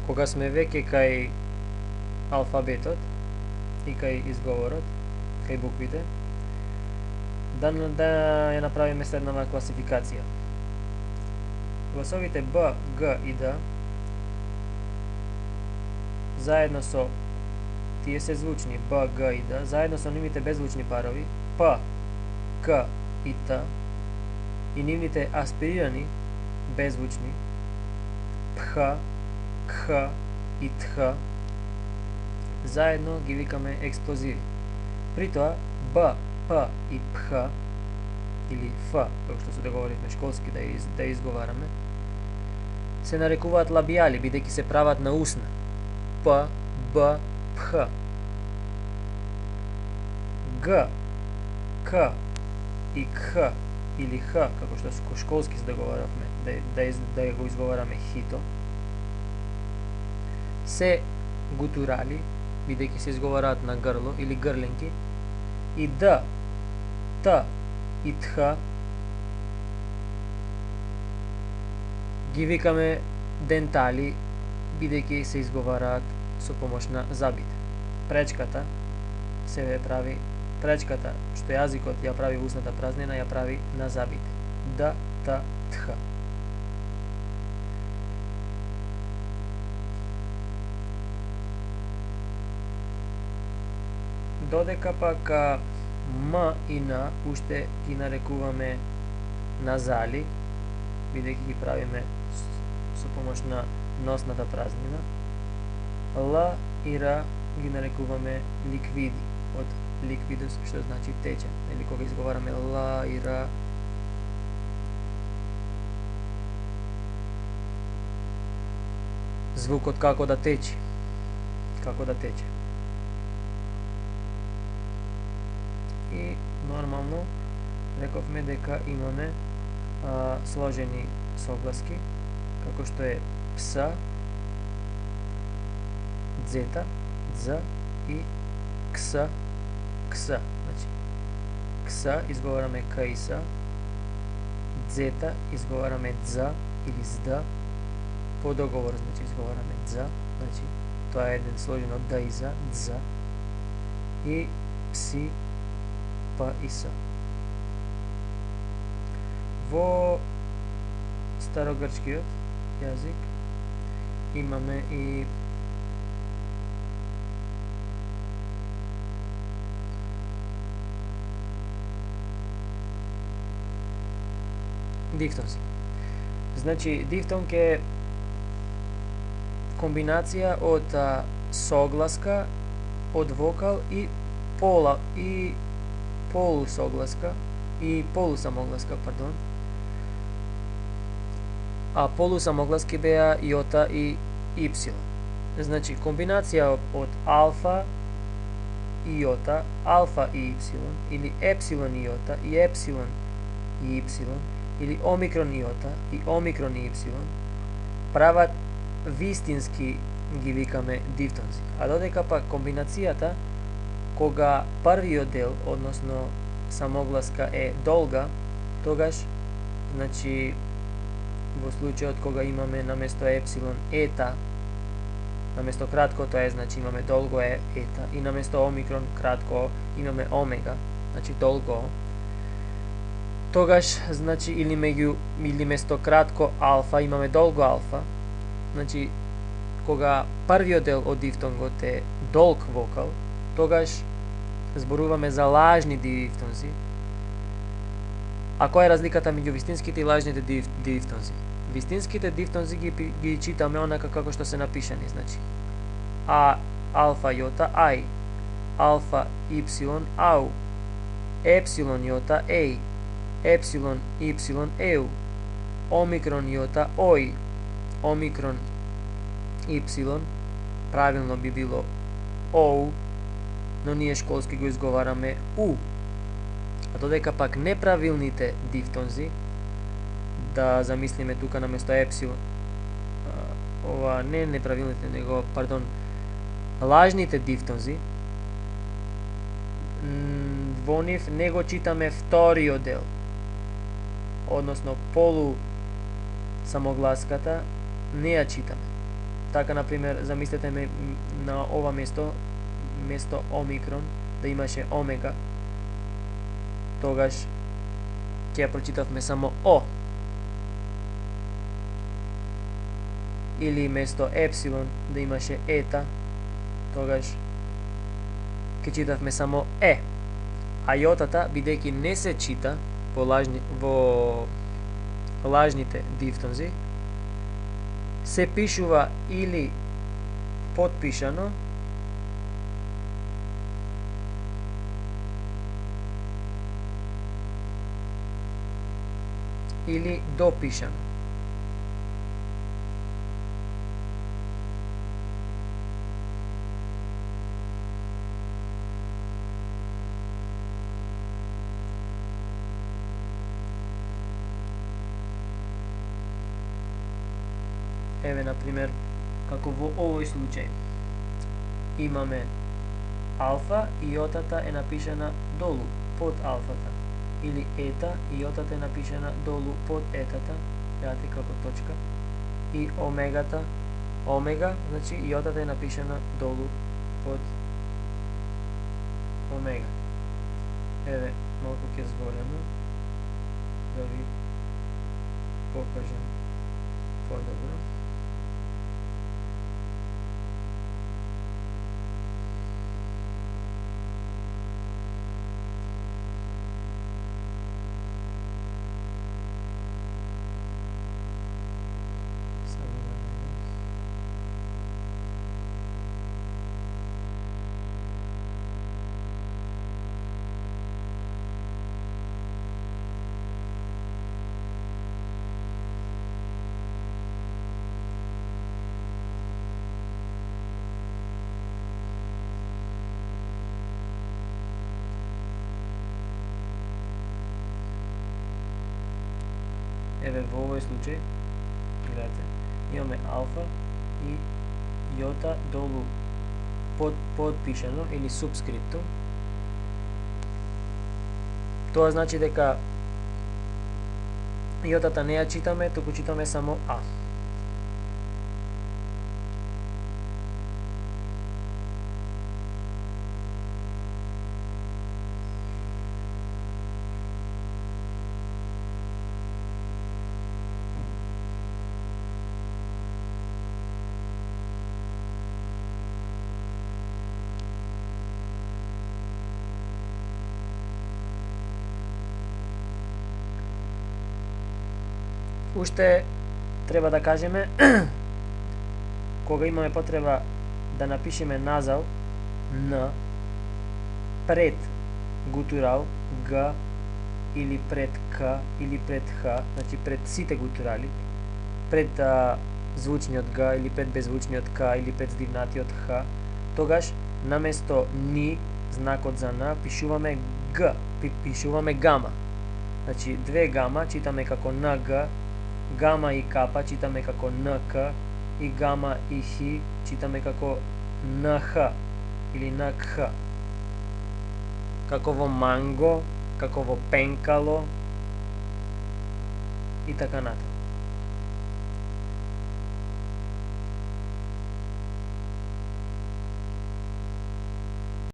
Кога сме веќе кај алфабетот и кај изговорот, кај буквите, да ја направиме следнава класификација. Гласовите Б, Г и Д заедно со тие се звучни Б, Г и Д, заедно со нивните беззвучни парови П, К и Т и нивните аспирирани беззвучни Пх, Кх и Тх, заедно ги викаме експлозиви. При тоа Б, П и Пх или Ф, како што се договоривме школски да изговараме, се нарекуваат лабијали, бидејќи се прават на усна. П, Б, Пх. Г, К и Кх или Х, како што школски се договоривме да го изговараме хито, се гутурали, бидејќи се изговараат на грло или грленки, и Д, Т и Тх ги викаме дентали, бидејќи се изговараат со помош на зъбите. Пречката се прави, пречката што јазикот ја прави усната празнина, ја прави на зъбите. Д, Т, Тх. Додека пак М и Н уште ги нарекуваме назали, бидејќи ги правиме со помош на носната празнина. Л и Р ги нарекуваме ликвиди, од ликвидус, што значи тече. Или кога изговараме Л и Р, звукот како да тече. Како да тече. И нормално рековме дека имаме сложени согласки, како што е пс, дзета, дз и кс, кс. Значи, кс изговараме к и с, дзета изговараме дз или зд, по договор значи изговараме дз, значи тоа е еден сложен од д и з, дз, и пси, п и с. Во старогрчкиот јазик имаме и дифтонзи. Значи, дифтонг е комбинација од согласка, од вокал и полусогласка и полусамогласка, пардон. А полусамогласки беа јота и ипсилон. Значи, комбинација од алфа и јота, алфа и ипсилон, или епсилон и јота, и епсилон и ипсилон, или омикрон и јота, и омикрон и ипсилон, прават вистински ги викаме дифтонзи. А додека пак комбинацијата, кога првиот дел, односно самогласка е долга, тогаш, значи, во случајот кога имаме наместо епсилон ета, наместо краткото е, значи имаме долго е ета, и наместо омикрон кратко имаме омега, значи долго, тогаш, значи, или место кратко алфа имаме долго алфа, значи, кога првиот дел од дифтонгот е долг вокал, тогаш зборуваме за лажни дифтонзи. А која е разликата меѓу вистинските и лажните дифтонзи? Вистинските дифтонзи ги читаме онака како што се напишани, значи а алфа јота ај, алфа ипсилон ау, епсилон јота еј, епсилон ипсилон еу, омикрон јота ој, омикрон ипсилон правилно би било оу, но ние школски го изговараме у. А додека пак неправилните дифтонзи, да замислиме тука наместо епсилон, ова не неправилните, него, пардон, лажните дифтонзи, во нив не го читаме вториот дел, односно полу самогласката не ја читаме. Така, например, замислете ме на ова место омикрон, да имаше омега, тогаш ќе ја прочитавме само о. Или место епсилон да имаше ета, тогаш ќе читавме само е. А јотата, бидејќи не се чита во лажните дифтонзи, се пишува или подпишано или допишано. Еве, например, како во овој случај. Имаме алфа и јотата е напишана долу, под алфата. Или ета и јотата е напишана долу, под етата, гледате како точка. И омегата, омега, значи јотата е напишана долу, под омега. Еве, малку ќе зголемам, да ви покажам подобро. Еве, во овој случај, гледате, имаме алфа и јота долу подпишано или субскриптум. Тоа значи дека јотата не ја читаме, туку читаме само а. Уште треба да кажеме, кога имаме потреба да напишеме назал Н пред гутурал Г или пред К или пред Х, значи пред сите гутурали, пред звучниот Г или пред беззвучниот К или пред здивнатиот Х, тогаш наместо ни, знакот за Н, пишуваме Г, пишуваме гама. Значи две гама читаме како НГ, гама и капа читаме како НК и гама и хи читаме како НХ или НКХ. Како во манго, како во пенкало и така натаму.